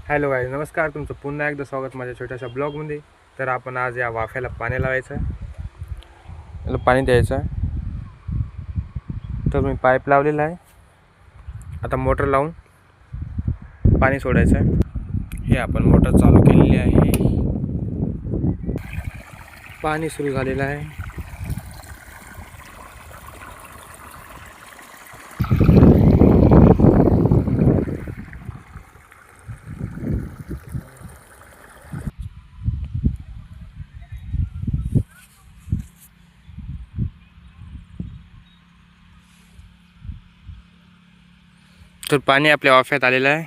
Hello guys, नमस्कार. तुमचं पुन्हा एकदा स्वागत माझ्या छोट्याशा ब्लॉगमध्ये. तर आपण आज या वाफ्याला पाणी लावायचं आहे, याला पाणी द्यायचं आहे. तर मी पाईप लावलेला आहे. आता मोटर लावून पाणी सोडायचं आहे. हे आपण मोटर चालू केलेली आहे, पाणी सुरू झालेलं आहे. तर पाणी आपल्या वाफ्यात आलेलं आहे.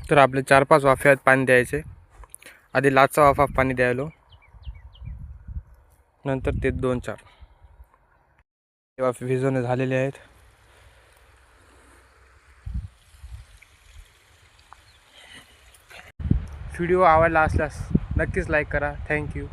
तर आपले 4-5 वाफ्यात पाणी द्यायचे. आधी लाचचा वाफा पाणी द्यायलो, नंतर ते 2-4 वाफे भिजवणे झालेले आहेत. व्हिडिओ आवडला असल्यास नक्कीच लाईक करा. थँक्यू.